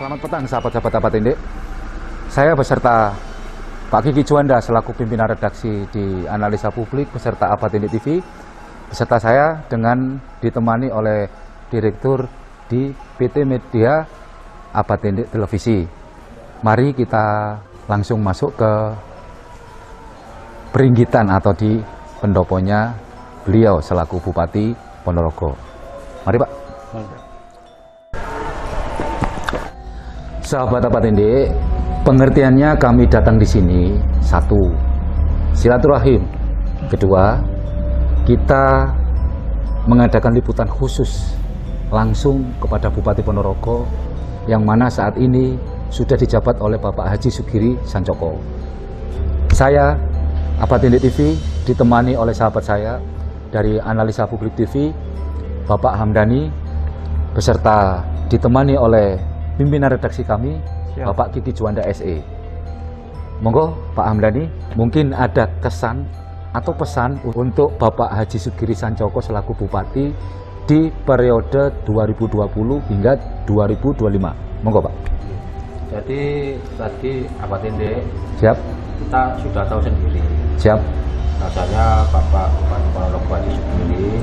Selamat petang sahabat-sahabat Apatindik. Saya beserta Pak Kiki Juanda selaku pimpinan redaksi di Analisa Publik beserta Apatindik TV. Beserta saya dengan ditemani oleh Direktur di PT Media Apatindik Televisi. Mari kita langsung masuk ke peringgitan atau di pendoponya beliau selaku Bupati Ponorogo. Mari Pak. Sahabat Apatindik, pengertiannya kami datang di sini, satu, silaturahim. Kedua, kita mengadakan liputan khusus langsung kepada Bupati Ponorogo yang mana saat ini sudah dijabat oleh Bapak Haji Sugiri Sancoko. Saya, Apatindik TV, ditemani oleh sahabat saya dari Analisa Publik TV, Bapak Hamdani, beserta ditemani oleh pimpinan redaksi kami, siap, Bapak Kiki Juanda SE. Monggo Pak Hamdani, mungkin ada kesan atau pesan untuk Bapak Haji Sugiri Sancoko selaku Bupati di periode 2020 hingga 2025. Monggo Pak. Jadi tadi Apatindik, Siap. kita sudah tahu sendiri. Siap. Rasanya Bapak Bupati Ponorogo Haji Sugiri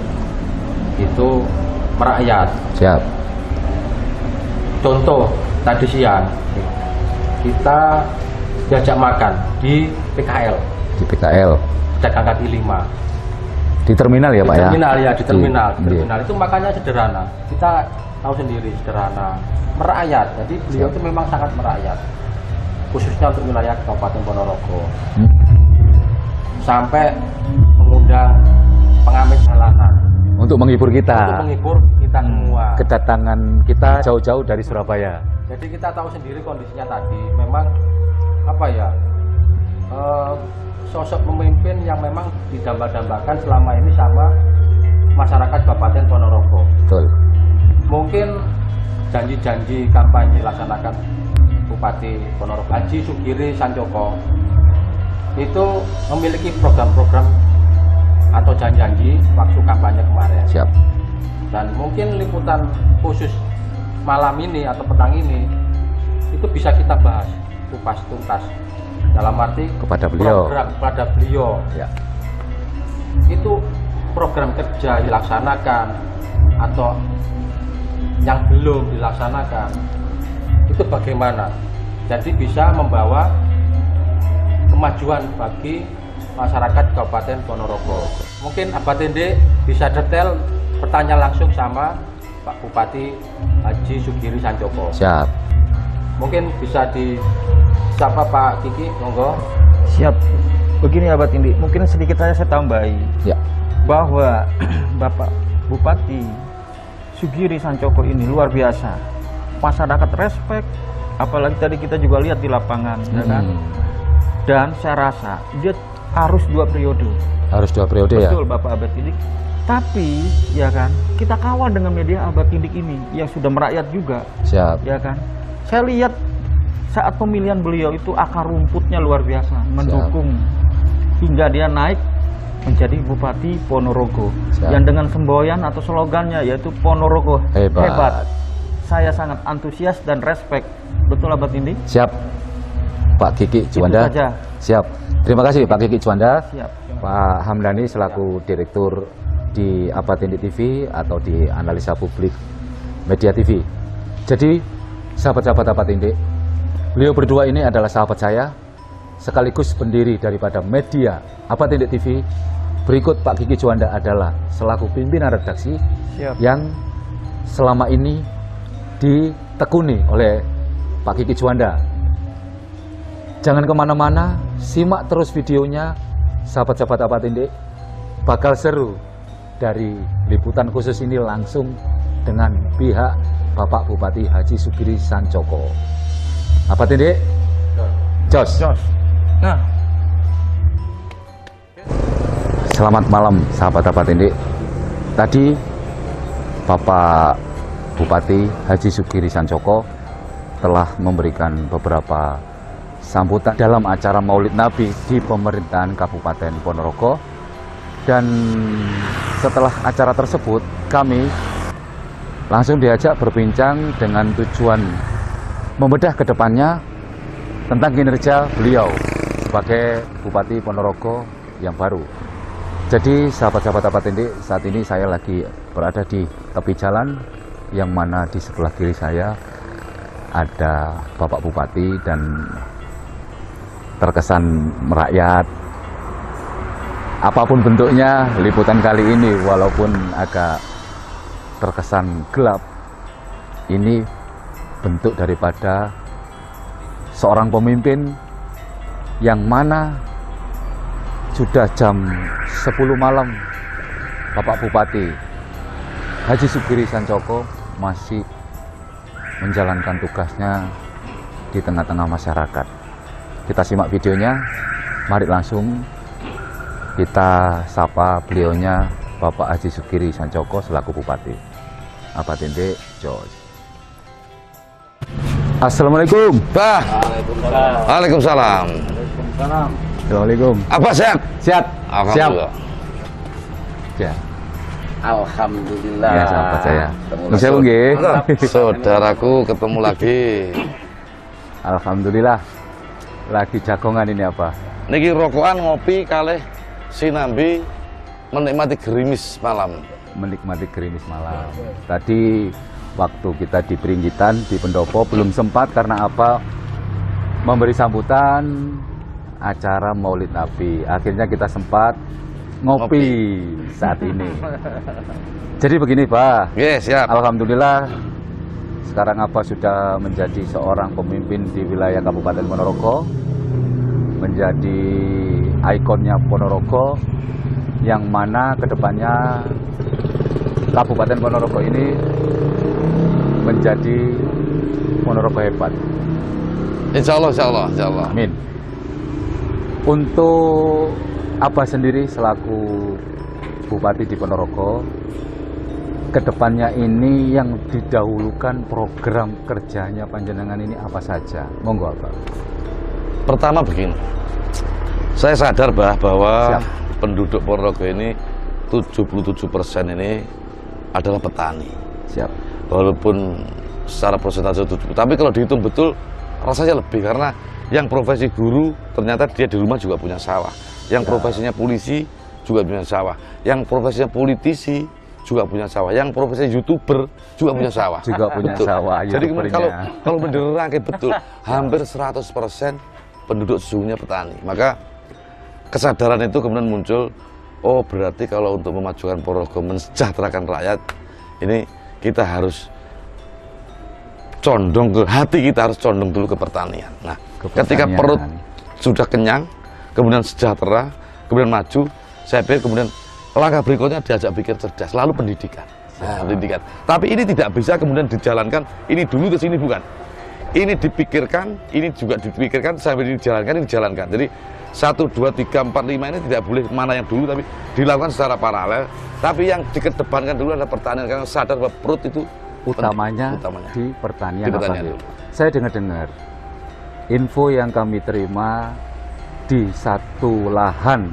itu merakyat. Siap. Contoh tadi siang kita diajak makan di PKL. Di PKL. Pedagang kaki 5. Di terminal ya di Pak terminal, ya? Ya di terminal. Di Terminal itu makannya sederhana. Kita tahu sendiri sederhana, merakyat. Jadi beliau itu memang sangat merakyat. Khususnya untuk wilayah Kabupaten Ponorogo. Sampai mengundang pengamen jalanan. Untuk menghibur kita. Untuk menghibur kita semua. Kedatangan kita jauh-jauh dari Surabaya. Jadi kita tahu sendiri kondisinya tadi. Memang apa ya? Sosok pemimpin yang memang didamba-dambakan selama ini sama masyarakat Kabupaten Ponorogo. Betul. Mungkin janji-janji kampanye dilaksanakan Bupati Ponorogo Haji Sugiri Sancoko itu memiliki program-program atau janji-janji waktu kampanye kemarin. Siap. Dan mungkin liputan khusus malam ini atau petang ini itu bisa kita bahas kupas tuntas dalam arti Kepada beliau. program kepada beliau. Ya. Itu program kerja dilaksanakan atau yang belum dilaksanakan itu bagaimana, jadi bisa membawa kemajuan bagi masyarakat Kabupaten Ponorogo. Mungkin Apatindik bisa detail bertanya langsung sama Pak Bupati Haji Sugiri Sancoko. Siap. Mungkin bisa disapa Pak Kiki, monggo. Siap. Begini ya Apatindik, mungkin sedikit saya tambahi Ya. bahwa Bapak Bupati Sugiri Sancoko ini luar biasa. Masyarakat respect, apalagi tadi kita juga lihat di lapangan, ya kan? Dan saya rasa dia harus 2 periode. Harus 2 periode ya. Betul Bapak Apatindik. Tapi ya kan, kita kawal dengan media Apatindik ini yang sudah merakyat juga. Siap. Ya kan? Saya lihat saat pemilihan beliau itu akar rumputnya luar biasa, mendukung hingga dia naik menjadi Bupati Ponorogo. Siap. Yang dengan semboyan atau slogannya yaitu Ponorogo Hebat. Saya sangat antusias dan respect. Betul Apatindik? Siap. Pak Kiki Juanda. Itu saja. Siap. Terima kasih Pak Kiki Juanda. Siap. Pak Hamdani selaku Direktur di Apatindik TV atau di Analisa Publik Media TV. Jadi sahabat-sahabat Apatindik, beliau berdua ini adalah sahabat saya sekaligus pendiri daripada media Apatindik TV. Berikut Pak Kiki Juanda adalah selaku pimpinan redaksi. Siap. Yang selama ini ditekuni oleh Pak Kiki Juanda. Jangan kemana-mana, simak terus videonya, sahabat-sahabat Apatindik. Bakal seru dari liputan khusus ini langsung dengan pihak Bapak Bupati Haji Sugiri Sancoko. Apatindik, jos. Nah, Selamat malam sahabat Apatindik. Tadi Bapak Bupati Haji Sugiri Sancoko telah memberikan beberapa sambutan dalam acara Maulid Nabi di pemerintahan Kabupaten Ponorogo. Dan setelah acara tersebut kami langsung diajak berbincang dengan tujuan membedah ke depannya tentang kinerja beliau sebagai Bupati Ponorogo yang baru. Jadi sahabat-sahabat Apatindik, saat ini saya lagi berada di tepi jalan yang mana di sebelah kiri saya ada Bapak Bupati dan terkesan merakyat. Apapun bentuknya, liputan kali ini walaupun agak terkesan gelap, ini bentuk daripada seorang pemimpin yang mana sudah jam 10 malam Bapak Bupati Haji Sugiri Sancoko masih menjalankan tugasnya di tengah-tengah masyarakat. Kita simak videonya, mari langsung kita sapa beliaunya, Bapak Haji Sugiri Sancoko selaku Bupati Apatindik Jos. Assalamualaikum. Bah. Waalaikumsalam. Assalamualaikum. Apa sehat? Sehat? Alhamdulillah. Ya. Alhamdulillah. Ya, sahabat saya. Ketemu Saya nggih. Saudaraku ketemu lagi. Alhamdulillah. Lagi jagongan ini apa? Niki rokokan ngopi kalih sinambi menikmati gerimis malam. Menikmati gerimis malam. Tadi waktu kita di Pringgitan, di Pendopo belum sempat karena apa? Memberi sambutan acara Maulid Nabi. Akhirnya kita sempat ngopi saat ini. Jadi begini, Pak. Yes, siap. Alhamdulillah sekarang apa sudah menjadi seorang pemimpin di wilayah Kabupaten Ponorogo, menjadi ikonnya Ponorogo, yang mana kedepannya Kabupaten Ponorogo ini menjadi Ponorogo hebat. Insya Allah, insya Allah, insya Allah. Amin. Untuk Abah sendiri selaku Bupati di Ponorogo, kedepannya ini yang didahulukan program kerjanya panjenengan ini apa saja? Monggo Abah. Pertama begini, saya sadar bahwa Siap. penduduk Ponorogo ini 77% ini adalah petani. Siap. Walaupun secara persentase 70, tapi kalau dihitung betul rasanya lebih, karena yang profesi guru ternyata dia di rumah juga punya sawah, yang profesinya polisi juga punya sawah, yang profesinya politisi juga punya sawah, yang profesi YouTuber juga punya sawah. Juga punya Betul. sawah. Jadi kemudian YouTubernya. kalau menderangkai betul, hampir 100% penduduk sesungguhnya petani. Maka kesadaran itu kemudian muncul, oh berarti kalau untuk memajukan Ponorogo, mensejahterakan rakyat, ini kita harus condong ke hati, kita harus condong dulu ke pertanian. Nah, ketika perut sudah kenyang, kemudian sejahtera, kemudian maju, saya pikir kemudian langkah berikutnya diajak pikir cerdas, lalu pendidikan. Nah, pendidikan. Tapi ini tidak bisa kemudian dijalankan, ini dulu ke sini, bukan. Ini dipikirkan, ini juga dipikirkan, sampai dijalankan, ini dijalankan. Jadi 1, 2, 3, 4, 5 ini tidak boleh mana yang dulu, tapi dilakukan secara paralel. Tapi yang dikedepankan dulu adalah pertanian, karena sadar bahwa perut itu utamanya utamanya di pertanian. Di pertanian Abah. dulu. Saya dengar-dengar info yang kami terima di satu lahan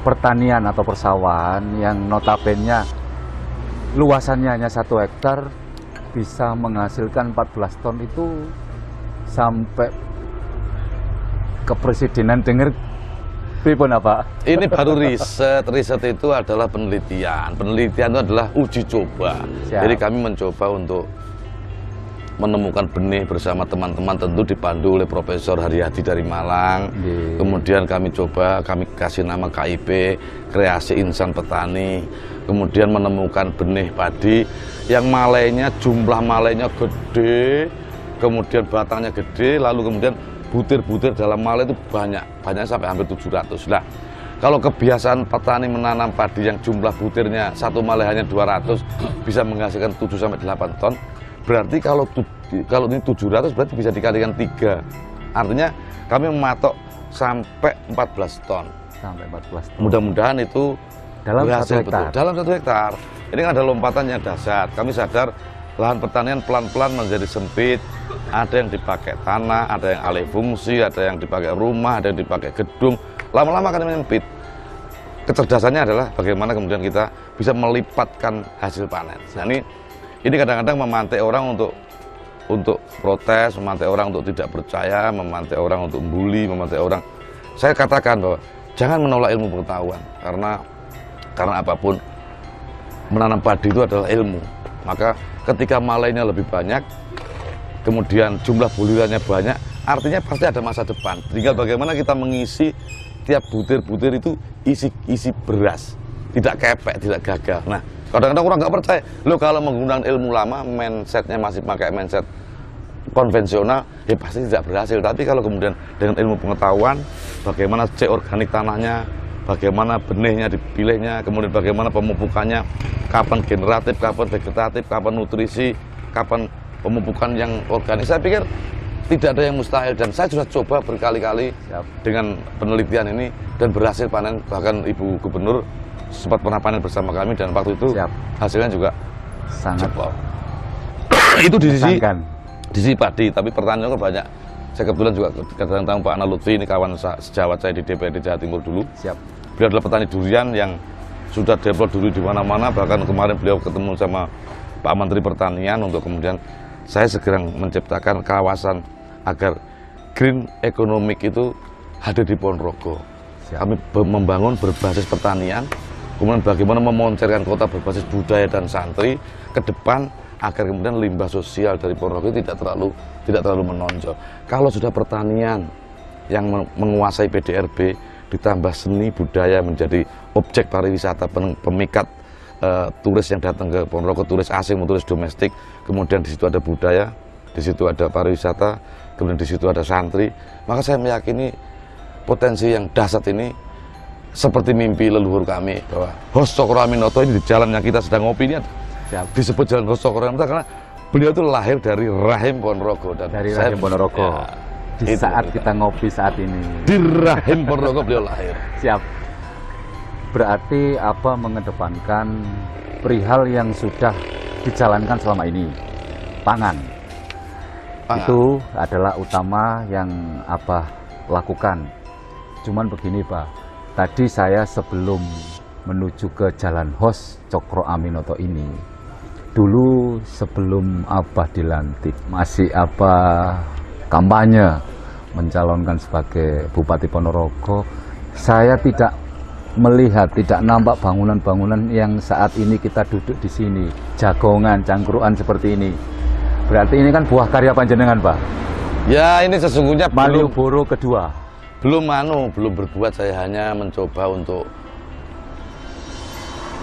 pertanian atau persawahan yang notabene luasannya hanya 1 hektar bisa menghasilkan 14 ton itu sampai ke presidenan. Dengar pripun apa? Ini baru riset. Riset itu adalah penelitian. Penelitian itu adalah uji coba. Siap. Jadi kami mencoba untuk menemukan benih bersama teman-teman, tentu dipandu oleh Profesor Haryadi dari Malang. Nggih. Kemudian kami kasih nama KIP, Kreasi Insan Petani. Kemudian menemukan benih padi yang malainya, jumlah malainya gede, kemudian batangnya gede, lalu kemudian butir-butir dalam malai itu banyak sampai hampir 700. Nah, kalau kebiasaan petani menanam padi yang jumlah butirnya satu malai hanya 200 bisa menghasilkan 7 sampai 8 ton, berarti kalau ini 700 berarti bisa dikalikan 3. Artinya kami mematok sampai 14 ton. Sampai 14 ton. Mudah-mudahan itu Dalam berhasil 1 hektar. betul. Dalam 1 hektar. Ini kan ada lompatan yang dasar. Kami sadar lahan pertanian pelan-pelan menjadi sempit. Ada yang dipakai tanah, ada yang alih fungsi, ada yang dipakai rumah, ada yang dipakai gedung. Lama-lama akan menyempit. Kecerdasannya adalah bagaimana kemudian kita bisa melipatkan hasil panen. Nah, ini kadang-kadang memantik orang untuk untuk protes, memantai orang untuk tidak percaya, memantai orang untuk bully, memantai orang. Saya katakan bahwa jangan menolak ilmu pengetahuan, karena apapun menanam padi itu adalah ilmu. Maka ketika malainya lebih banyak, kemudian jumlah bulirannya banyak, artinya pasti ada masa depan. Tinggal bagaimana kita mengisi tiap butir-butir itu isi beras, tidak kepek, tidak gagal. Nah, kadang-kadang orang nggak percaya. Lo kalau menggunakan ilmu lama, mindsetnya masih pakai mindset konvensional, ya pasti tidak berhasil. Tapi kalau kemudian dengan ilmu pengetahuan, bagaimana cek organik tanahnya, bagaimana benihnya dipilihnya, kemudian bagaimana pemupukannya, kapan generatif, kapan vegetatif, kapan nutrisi, kapan pemupukan yang organik. Saya pikir tidak ada yang mustahil, dan saya sudah coba berkali-kali dengan penelitian ini dan berhasil panen. Bahkan Ibu Gubernur sempat pernah panen bersama kami, dan waktu itu hasilnya juga sangat jebol. Itu di sisi padi, tapi pertanyaan kan banyak. Saya kebetulan juga kedatangan Pak Ana Lutfi, ini kawan sejawat saya di DPRD Jawa Timur dulu. Beliau adalah petani durian yang sudah develop dulu di mana-mana. Bahkan kemarin beliau ketemu sama Pak Menteri Pertanian untuk kemudian saya segera menciptakan kawasan agar green economic itu hadir di Ponorogo. Kami membangun berbasis pertanian, kemudian bagaimana memoncerkan kota berbasis budaya dan santri ke depan agar kemudian limbah sosial dari Ponorogo tidak terlalu menonjol. Kalau sudah pertanian yang menguasai PDRB ditambah seni budaya menjadi objek pariwisata, pemikat turis yang datang ke Ponorogo, turis asing, turis domestik, kemudian di situ ada budaya, di situ ada pariwisata, kemudian di situ ada santri, maka saya meyakini potensi yang dahsyat ini seperti mimpi leluhur kami bahwa Hos Cokro Aminoto ini di jalan yang kita sedang ngopi ini disebut Jalan Hos Cokro Aminoto karena beliau itu lahir dari rahim Ponorogo, dan dari rahim Ponorogo. Di saat kita ngopi saat ini di rahim Ponorogo beliau lahir. Siap. Berarti apa mengedepankan perihal yang sudah dijalankan selama ini, pangan. Itu adalah utama yang Abah lakukan. Cuman begini Pak, tadi saya sebelum menuju ke Jalan Hos Cokro Aminoto ini, dulu sebelum Abah dilantik, masih Abah kampanye mencalonkan sebagai Bupati Ponorogo, saya tidak melihat, tidak nampak bangunan-bangunan yang saat ini kita duduk di sini, jagongan, cangkruan seperti ini. Berarti ini kan buah karya panjenengan, Pak. Ya, ini sesungguhnya Malioboro kedua. Belum berbuat, saya hanya mencoba untuk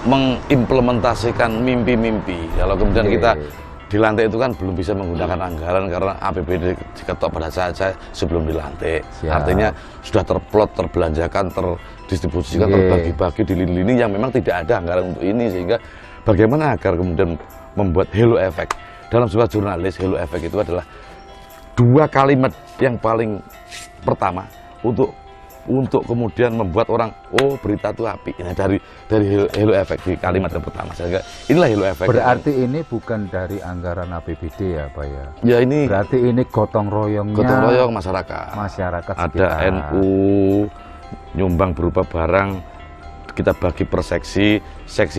mengimplementasikan mimpi-mimpi. Kalau kemudian kita dilantik itu kan belum bisa menggunakan anggaran karena APBD diketok pada saat saya sebelum dilantik. Artinya sudah terplot, terbelanjakan, terdistribusikan, terbagi-bagi di lini-lini yang memang tidak ada anggaran untuk ini, sehingga bagaimana agar kemudian membuat halo effect. Dalam sebuah jurnalis, halo effect itu adalah dua kalimat yang paling pertama untuk kemudian membuat orang, oh berita itu api. Nah, dari halo effect di kalimat yang pertama. Sehingga inilah halo effect. Berarti ini bukan dari anggaran APBD ya Pak ya? Ya, ini berarti ini gotong royongnya. Gotong royong masyarakat. Masyarakat ada sekitar. NU nyumbang berupa barang, kita bagi per seksi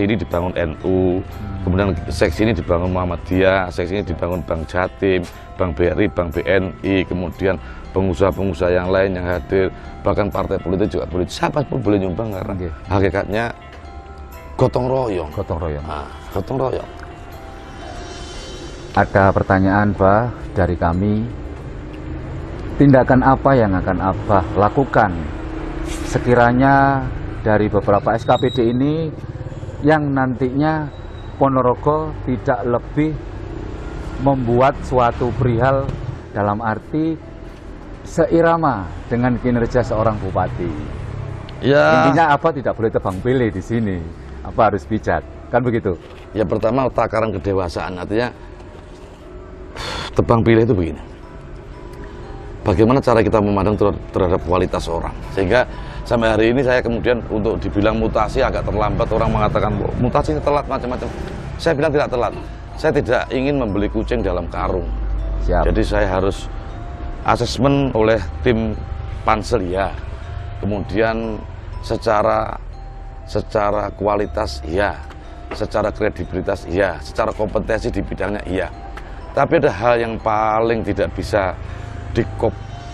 ini dibangun NU, kemudian seksi ini dibangun Muhammadiyah, seksi ini dibangun Bank Jatim, Bank BRI, Bank BNI, kemudian pengusaha-pengusaha yang lain yang hadir, bahkan partai politik juga boleh, siapa pun boleh nyumbang karena hakikatnya gotong royong. Gotong royong. Nah, gotong royong. Ada pertanyaan Pak dari kami, tindakan apa yang akan Abah lakukan sekiranya dari beberapa SKPD ini yang nantinya Ponorogo tidak lebih membuat suatu perihal dalam arti seirama dengan kinerja seorang bupati. Ya. Intinya apa, tidak boleh tebang pilih di sini, apa harus bijak, kan begitu? Ya, pertama takaran kedewasaan, artinya tebang pilih itu begini. Bagaimana cara kita memandang terhadap kualitas orang, sehingga sampai hari ini saya kemudian untuk dibilang mutasi agak terlambat, orang mengatakan mutasi telat macam-macam. Saya bilang tidak telat. Saya tidak ingin membeli kucing dalam karung. Jadi saya harus asesmen oleh tim pansel ya. Kemudian secara kualitas iya, secara kredibilitas iya, secara kompetensi di bidangnya iya. Tapi ada hal yang paling tidak bisa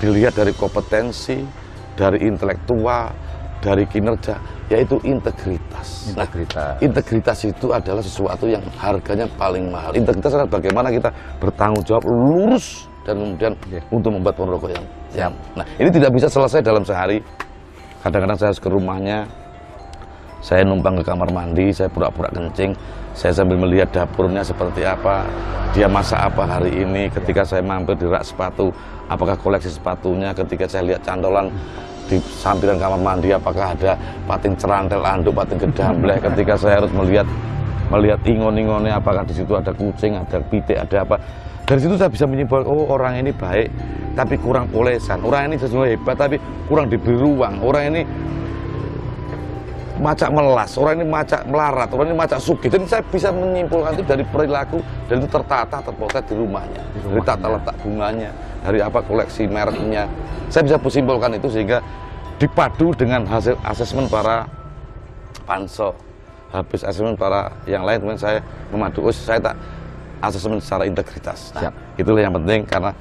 dilihat dari kompetensi, dari intelektual, dari kinerja, yaitu integritas. Integritas. Integritas itu adalah sesuatu yang harganya paling mahal. Integritas adalah bagaimana kita bertanggung jawab lurus dan kemudian untuk membuat Ponorogo yang nah, ini tidak bisa selesai dalam sehari. Kadang-kadang saya harus ke rumahnya, saya numpang ke kamar mandi, saya pura-pura kencing, saya sambil melihat dapurnya seperti apa, dia masak apa hari ini. Ketika saya mampir di rak sepatu, apakah koleksi sepatunya. Ketika saya lihat cantolan di sampiran kamar mandi, apakah ada pating cerantel anduk, pating gedamblek. Ketika saya harus melihat ingon-ingonnya, apakah di situ ada kucing, ada pitik, ada apa. Dari situ saya bisa menyimpulkan, oh orang ini baik tapi kurang polesan, orang ini sesuai hebat tapi kurang diberi ruang, orang ini macak melas, orang ini macak melarat, orang ini macak sugih. Jadi saya bisa menyimpulkan itu dari perilaku, dan itu tertata, terpotret di rumahnya, dari tata letak bunganya, dari apa koleksi mereknya. Saya bisa menyimpulkan itu sehingga dipadu dengan hasil asesmen para pansel, habis asesmen para yang lain, kemudian saya memadu, saya tak asesmen secara integritas. Nah, itulah yang penting, karena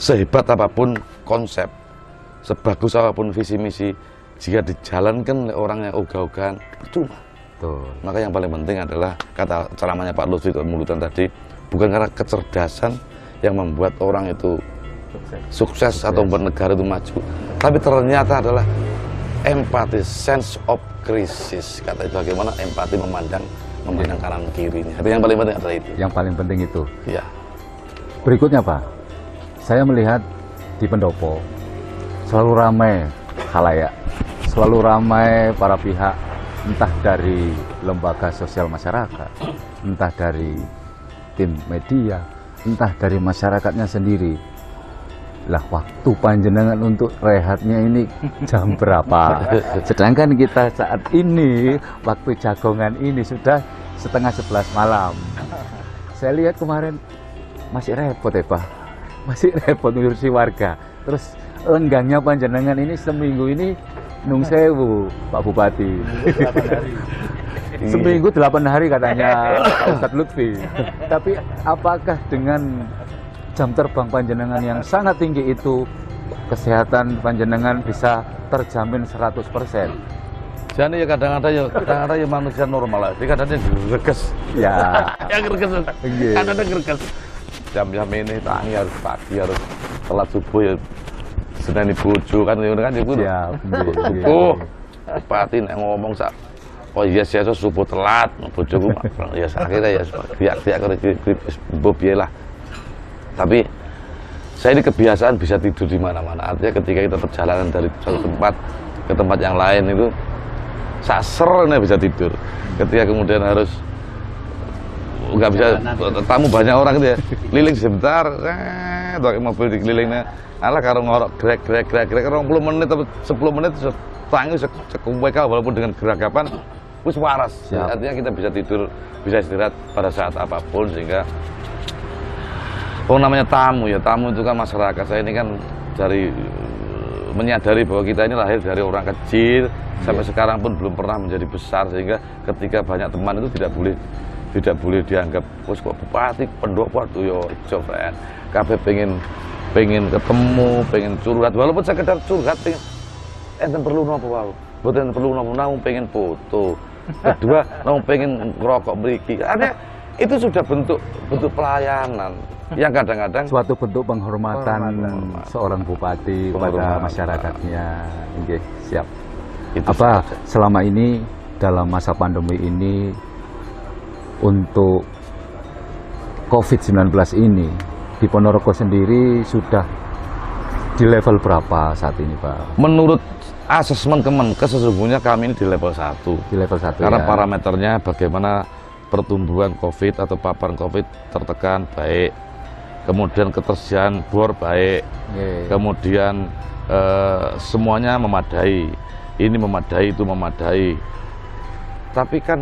sehebat apapun konsep, sebagus apapun visi misi, jika dijalankan oleh orang yang ogah-ogahan, percuma. Betul. Maka yang paling penting adalah, kata ceramahnya Pak Lutfi Mulutan tadi, bukan karena kecerdasan yang membuat orang itu sukses atau membuat negara itu maju, tapi ternyata adalah empati, sense of crisis. Kata itu bagaimana empati memandang kanan kirinya. Itu yang paling penting adalah itu. Yang paling penting itu. Ya. Berikutnya Pak, saya melihat di Pendopo selalu ramai khalayak, selalu ramai para pihak, entah dari lembaga sosial masyarakat, entah dari tim media, entah dari masyarakatnya sendiri. Lah, waktu panjenengan untuk rehatnya ini jam berapa? Sedangkan kita saat ini, waktu jagongan ini sudah 10:30 malam. Saya lihat kemarin masih repot ya Pak, masih repot ngurusi warga. Terus lenggangnya panjenengan ini seminggu ini nung sewu Pak Bupati. 8 hari. Seminggu 8 hari katanya Pak Ustadz Lutfi. Tapi apakah dengan jam terbang panjenengan yang sangat tinggi itu, kesehatan panjenengan bisa terjamin 100%? Jadi ya kadang-kadang ya manusia normal lah. Jadi kadang-kadang greges. Ya. Yang greges. Kadang-kadang greges. Jam-jam ini tangi harus pagi, harus telat subuh ya. Seneni bojo kan ya ibu. Siap. Subuh. Bupati nek ngomong sak. Oh iya sih, subuh telat, bojoku ya akhirnya ya biak-biak karo piye lah. Tapi saya ini kebiasaan bisa tidur di mana-mana. Artinya ketika kita perjalanan dari satu tempat ke tempat yang lain itu sasernya bisa tidur. Ketika kemudian harus nggak bisa, tamu banyak orang gitu ya, keliling sebentar, pakai mobil dikelilingnya, alah karo ngorok grek 20 menit atau 10 menit tangi sekumpulkan walaupun dengan geragapan wis waras. Artinya kita bisa tidur, bisa istirahat pada saat apapun, sehingga namanya tamu ya, tamu itu kan masyarakat. Saya ini kan dari menyadari bahwa kita ini lahir dari orang kecil sampai sekarang pun belum pernah menjadi besar, sehingga ketika banyak teman itu tidak boleh dianggap wis kok bupati pendopo waduh yo ijo friend. Kabeh pengen ketemu, pengen curhat, walaupun sekedar curhat, pengen enten perlu napa wae. Mboten perlu napa, namun pengen foto. Kedua, namun pengen ngerokok mriki. Artinya itu sudah bentuk pelayanan yang kadang-kadang suatu bentuk penghormatan seorang bupati kepada masyarakatnya. Oke, siap. Itu apa saja. Selama ini dalam masa pandemi ini untuk COVID-19 ini di Ponorogo sendiri sudah di level berapa saat ini Pak? Menurut asesmen Kemenkes sesungguhnya kami ini di level 1. Di level 1 karena ya. parameternya bagaimana pertumbuhan COVID atau paparan COVID tertekan baik, kemudian ketersediaan bor baik, kemudian semuanya memadai, ini memadai, itu memadai. Tapi kan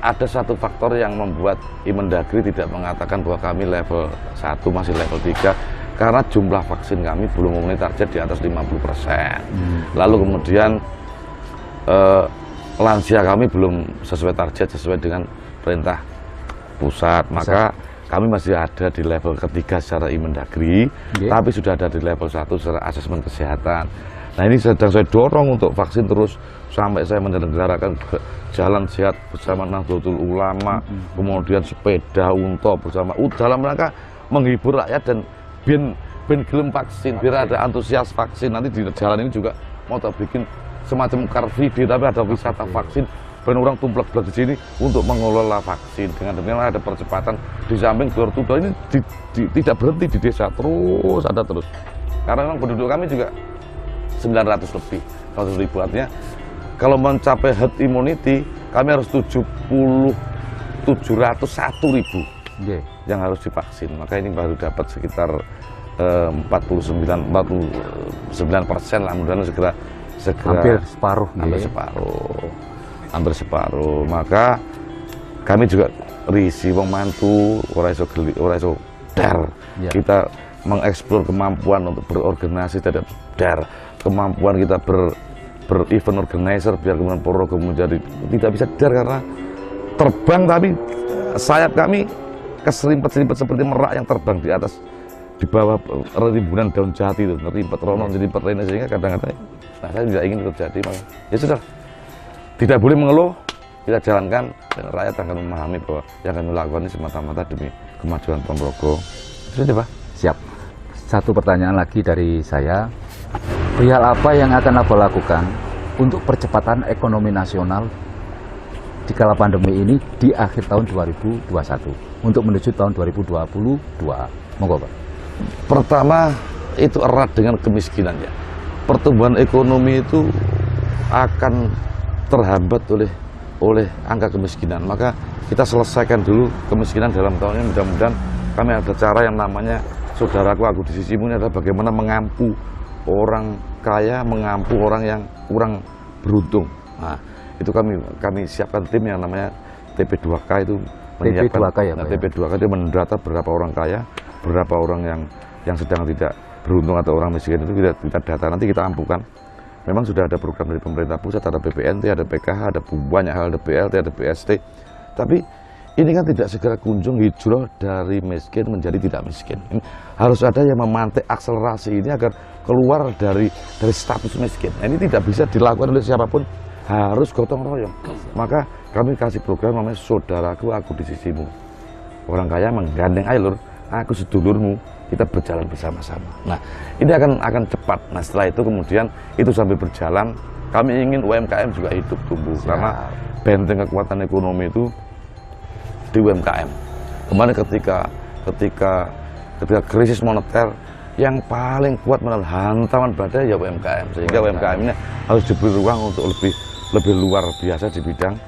ada satu faktor yang membuat Imendagri tidak mengatakan bahwa kami level 1, masih level 3, karena jumlah vaksin kami belum memenuhi target di atas 50%. Lalu kemudian lansia kami belum sesuai target, sesuai dengan perintah pusat. Maka kami masih ada di level ketiga secara Imendagri, Nggih. tapi sudah ada di level 1 secara asesmen kesehatan. Nah ini sedang saya dorong untuk vaksin terus sampai saya menyelenggarakan jalan sehat bersama Nahdlatul Ulama, kemudian sepeda unta bersama dalam rangka menghibur rakyat dan ben gelem vaksin, biar ada antusias vaksin. Nanti di jalan ini juga mau tak bikin semacam car free day, tapi ada wisata vaksin. Dan orang tumplek-blek di sini untuk mengelola vaksin. Dengan demikian ada percepatan di samping door to door ini tidak berhenti di desa, terus ada terus. Karena memang penduduk kami juga 900 lebih, 100 ribu. Artinya kalau mencapai herd immunity, kami harus 701 ribu yang harus divaksin. Maka ini baru dapat sekitar 49% lah. Mudah-mudahan segera Hampir separuh. Hampir separuh. Maka kami juga risi wong mantu ora iso geli, ora iso dar. Ya. Kita mengeksplor kemampuan untuk berorganisasi tidak dar, kemampuan kita ber-event organizer biar kemudian program menjadi tidak bisa dar karena terbang, tapi sayap kami keserimpet-serimpet seperti merak yang terbang di atas, di bawah rimbunan daun jati itu, ngerimpet rono jadi pertanyaan, sehingga kadang-kadang saya tidak ingin terjadi. Maka ya sudah, tidak boleh mengeluh, kita jalankan dan rakyat akan memahami bahwa yang kami lakukan ini semata-mata demi kemajuan Ponorogo. Sudah Pak? Siap. Satu pertanyaan lagi dari saya. Perihal apa yang akan Abah lakukan untuk percepatan ekonomi nasional di kala pandemi ini di akhir tahun 2021 untuk menuju tahun 2022? Monggo Pak. Pertama, itu erat dengan kemiskinan ya. Pertumbuhan ekonomi itu akan terhambat oleh angka kemiskinan. Maka kita selesaikan dulu kemiskinan dalam tahun ini. Mudah-mudahan kami ada cara yang namanya saudaraku aku di sisimu, ini adalah bagaimana mengampu orang kaya, mengampu orang yang kurang beruntung. Nah, itu kami siapkan tim yang namanya TP2K itu menyiapkan. TP2K ya, Nah, Pak, ya? TP2K itu mendata berapa orang kaya, berapa orang yang sedang tidak beruntung atau orang miskin itu kita data, nanti kita ampukan. Memang sudah ada program dari pemerintah pusat, ada BPNT, ada PKH, ada banyak hal, ada BLT, ada BST. Tapi ini kan tidak segera kunjung hijrah dari miskin menjadi tidak miskin. Ini harus ada yang memantik akselerasi ini agar keluar dari status miskin. Nah, ini tidak bisa dilakukan oleh siapapun, harus gotong royong. Maka kami kasih program namanya Saudaraku Aku di Sisimu. Orang kaya menggandeng, ayo lur, aku sedulurmu, kita berjalan bersama-sama. Nah, ini akan cepat. Nah, setelah itu kemudian itu sambil berjalan, kami ingin UMKM juga hidup tumbuh. Siap. Karena benteng kekuatan ekonomi itu di UMKM. Kemarin ketika krisis moneter, yang paling kuat menahan hantaman badai ya UMKM. Sehingga UMKM ini harus diberi ruang untuk lebih luar biasa di bidang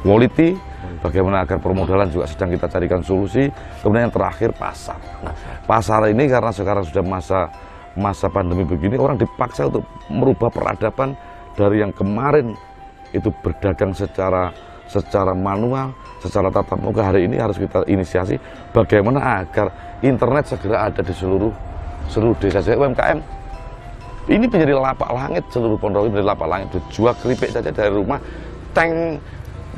quality. Bagaimana agar permodalan juga sedang kita carikan solusi. Kemudian yang terakhir pasar. Nah, pasar ini karena sekarang sudah masa pandemi begini, orang dipaksa untuk merubah peradaban dari yang kemarin itu berdagang secara manual, secara tatap muka. Hari ini harus kita inisiasi bagaimana agar internet segera ada di seluruh desa. UMKM ini menjadi lapak langit, seluruh Ponorogo menjadi lapak langit. Jual keripik saja dari rumah, tank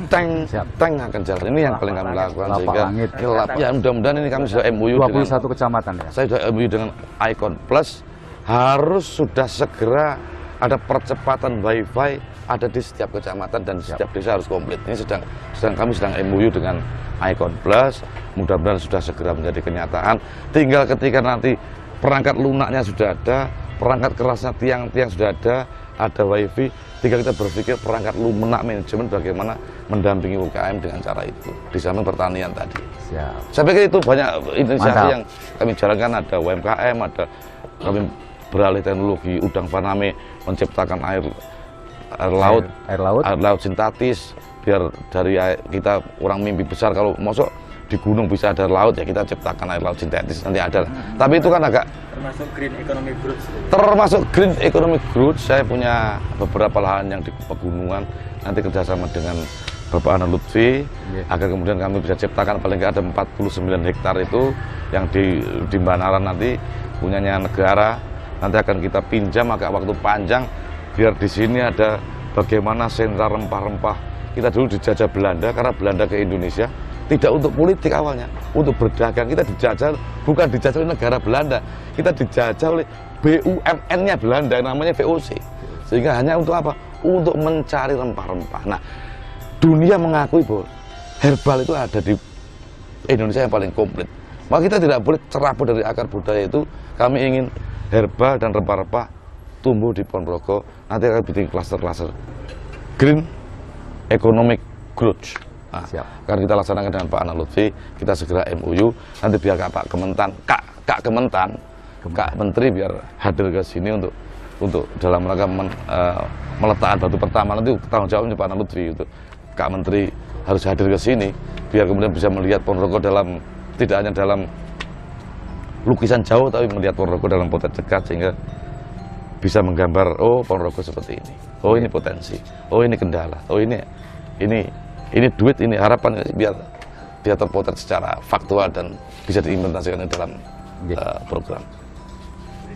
akan jalan. Ini yang paling kami lakukan. Lapak Sehingga langit. ya mudah-mudahan ini kami sudah MOU 21 kecamatan ya. saya sudah MOU dengan Icon Plus, harus sudah segera ada percepatan wifi ada di setiap kecamatan dan setiap desa harus komplit. Ini kami sedang MOU dengan Icon Plus, mudah-mudahan sudah segera menjadi kenyataan. Tinggal ketika nanti perangkat lunaknya sudah ada, perangkat kerasnya tiang-tiang sudah ada wifi, tinggal kita berpikir perangkat lunak manajemen bagaimana mendampingi UMKM dengan cara itu. Di samping pertanian tadi. Siap. Saya pikir itu banyak inisiasi Mantap. yang kami jalankan, ada UMKM, ada kami beralih teknologi udang faname, menciptakan air laut sintetis, biar dari kita orang mimpi besar kalau mosok di gunung bisa ada laut, ya kita ciptakan air laut sintetis, nanti ada. Tapi itu kan agak Termasuk green economy growth. termasuk green economic growth. Saya punya beberapa lahan yang di pegunungan, nanti kerjasama dengan Bapak Ana Lutfi, agar kemudian kami bisa ciptakan paling nggak ada 49 hektar itu yang di Banaran nanti punyanya negara. Nanti akan kita pinjam agak waktu panjang biar di sini ada bagaimana sentra rempah-rempah. Kita dulu dijajah Belanda, karena Belanda ke Indonesia tidak untuk politik awalnya, untuk berdagang. Kita dijajah, bukan dijajah oleh negara Belanda, kita dijajah oleh BUMN-nya Belanda, namanya VOC. Sehingga hanya untuk apa? Untuk mencari rempah-rempah. Nah, dunia mengakui bahwa herbal itu ada di Indonesia yang paling komplit. Maka kita tidak boleh cerabut dari akar budaya itu. Kami ingin herbal dan rempah-rempah tumbuh di Ponorogo. Nanti akan bikin klaster-klaster Green Economic Growth. Nah, akan kita laksanakan dengan Pak Ana Lutfi. Kita segera MOU. Nanti biar Pak Kementan, Kak Menteri biar hadir ke sini untuk dalam rangka meletakkan batu pertama. Nanti tanggung jawabnya Pak Ana Lutfi. Untuk Kak Menteri harus hadir ke sini biar kemudian bisa melihat Ponorogo dalam, tidak hanya dalam lukisan jauh, tapi melihat Ponorogo dalam potret dekat, sehingga bisa menggambar, oh Ponorogo seperti ini, oh ini potensi, oh ini kendala, oh ini duit, ini harapan, biar terpotret secara faktual dan bisa diimplementasikan dalam program.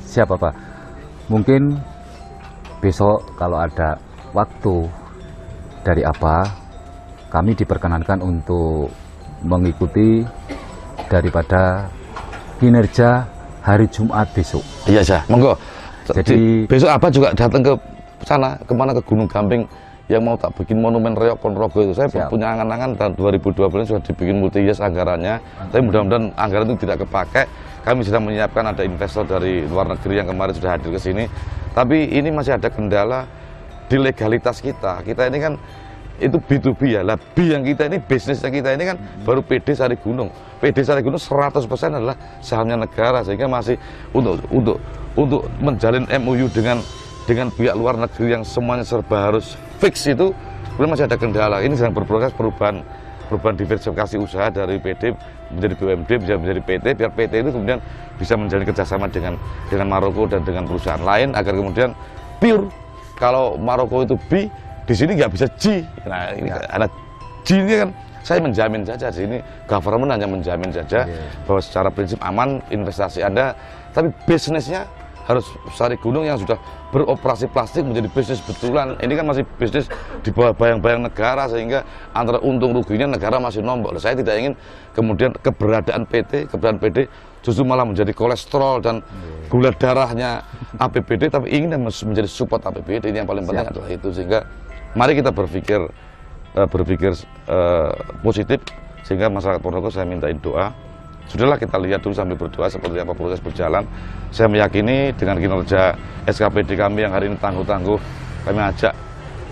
Siapa Pak? Mungkin besok kalau ada waktu dari apa, kami diperkenankan untuk mengikuti daripada kinerja hari Jumat besok. Iya, monggo. Jadi besok apa juga datang ke sana, kemana, ke Gunung Gamping yang mau tak bikin monumen reok Ponorogo itu. Saya punya angan-angan tahun 2012 sudah dibikin multi-years anggarannya. Tapi mudah-mudahan anggaran itu tidak kepakai. Kami sedang menyiapkan, ada investor dari luar negeri yang kemarin sudah hadir ke sini. Tapi ini masih ada kendala di legalitas kita. Kita ini kan itu B2B ya, lah B yang kita ini, bisnisnya kita ini kan baru PD Sari Gunung. PD Sari Gunung 100% adalah sahamnya negara, sehingga masih untuk menjalin MOU dengan pihak luar negeri yang semuanya serba harus fix itu, kemudian masih ada kendala. Ini sedang berproses perubahan diversifikasi usaha dari PD menjadi BUMD, bisa menjadi PT, biar PT itu kemudian bisa menjalin kerjasama dengan Maroko dan dengan perusahaan lain, agar kemudian pure. Kalau Maroko itu B, di sini nggak bisa G. Nah, ini karena G ini kan saya menjamin saja, di sini government hanya menjamin saja bahwa secara prinsip aman investasi Anda, tapi bisnisnya harus Sari Gunung yang sudah beroperasi plastik menjadi bisnis betulan. Ini kan masih bisnis di bawah bayang-bayang negara, sehingga antara untung ruginya negara masih nombok. Saya tidak ingin kemudian keberadaan PT justru malah menjadi kolesterol dan gula darahnya APBD, tapi ingin menjadi support APBD. Ini yang paling penting adalah itu. Sehingga mari kita berpikir positif, sehingga masyarakat Ponorogo saya mintain doa. Sudahlah, kita lihat dulu sambil berdoa seperti apa proses berjalan. Saya meyakini dengan kinerja SKPD kami yang hari ini tangguh-tangguh, kami ajak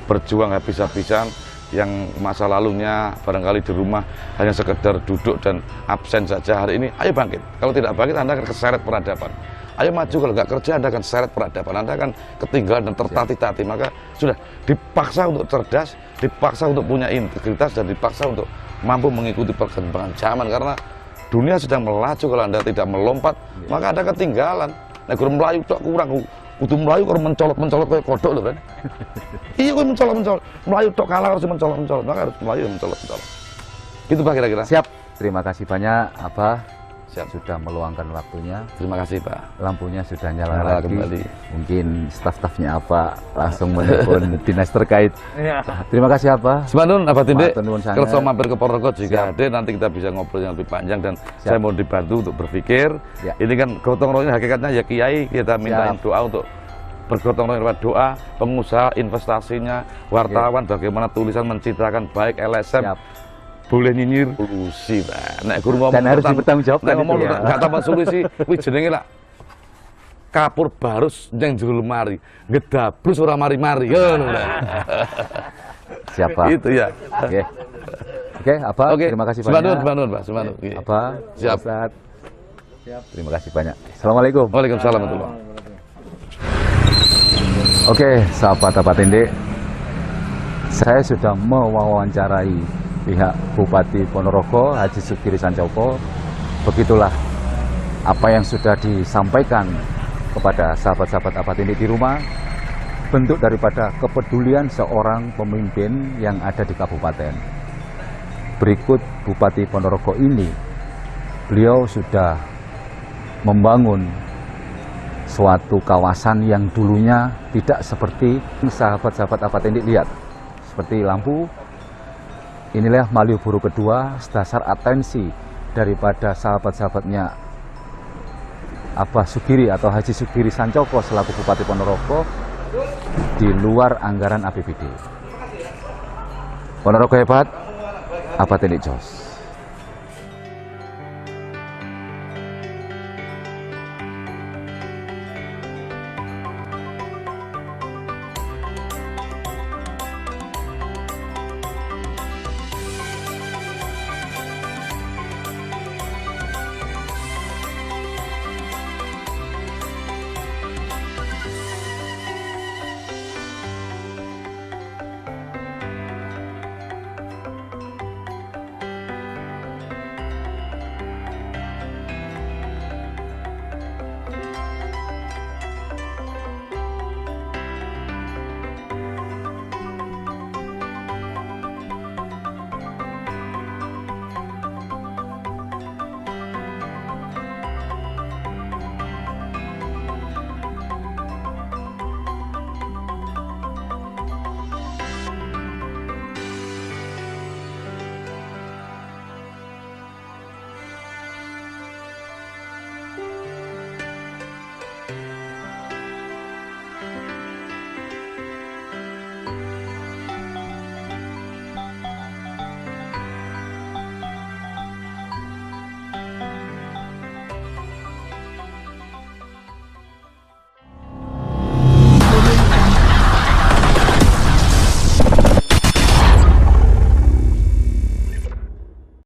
berjuang habis-habisan, yang masa lalunya barangkali di rumah hanya sekedar duduk dan absen saja, hari ini ayo bangkit. Kalau tidak bangkit, Anda akan keseret peradaban. Ayo maju, kalau nggak kerja Anda akan seret peradaban, Anda akan ketinggalan dan tertati-tati. Maka sudah dipaksa untuk cerdas, dipaksa untuk punya integritas, dan dipaksa untuk mampu mengikuti perkembangan zaman, karena dunia sedang melaju. Kalau Anda tidak melompat, maka Anda ketinggalan. Nah, kalau Melayu tok kurang, kudu Melayu kalau mencolot kayak kodok loh kan. Iya, gue mencolot. Melayu tok kalah harus mencolot, maka harus Melayu mencolot. Gitu Pak kira-kira. Siap. Terima kasih banyak Abah. Siap. Sudah meluangkan waktunya. Terima kasih Pak. Lampunya sudah nyala lagi. Kembali. Mungkin staf-stafnya apa langsung menelpon dinas terkait. Terima kasih apa. Semanun Abah Tindik. Kalau saya mampir ke Ponorogo jika ada, nanti kita bisa ngobrol yang lebih panjang, dan saya mau dibantu untuk berpikir. Ini kan gotong royong hakikatnya ya Kiai, kita minta doa untuk bergotong royong lewat doa, pengusaha, investasinya, wartawan, bagaimana tulisan mencitrakan baik, LSM. Boleh nyinyir solusi, Pak. Nek guru ngomong dan harus dipertanggungjawabkan. Nek ngomong gak tambah solusi, kuwi jenenge lah kapur barus yang jero lemari, ngedablus ora mari-mari. Ngono lah. Siapa? Itu ya. Oke, apa? Terima kasih banyak. Semanun, Pak. Semanun. Apa? Siap. Siap. Terima kasih banyak. Assalamualaikum. Waalaikumsalam warahmatullahi. Oke, sahabat Abah Tindik, saya sudah mewawancarai pihak Bupati Ponorogo Haji Sugiri Sancoko. Begitulah apa yang sudah disampaikan kepada sahabat-sahabat Abah Tindik di rumah, bentuk daripada kepedulian seorang pemimpin yang ada di kabupaten. Berikut Bupati Ponorogo ini, beliau sudah membangun suatu kawasan yang dulunya tidak seperti sahabat-sahabat Abah Tindik lihat, seperti lampu inilah Malioboro kedua, sedasar atensi daripada sahabat-sahabatnya Abah Sugiri atau Haji Sugiri Sancoko selaku Bupati Ponorogo di luar anggaran APBD. Ponorogo hebat, Abah Tenik Jos.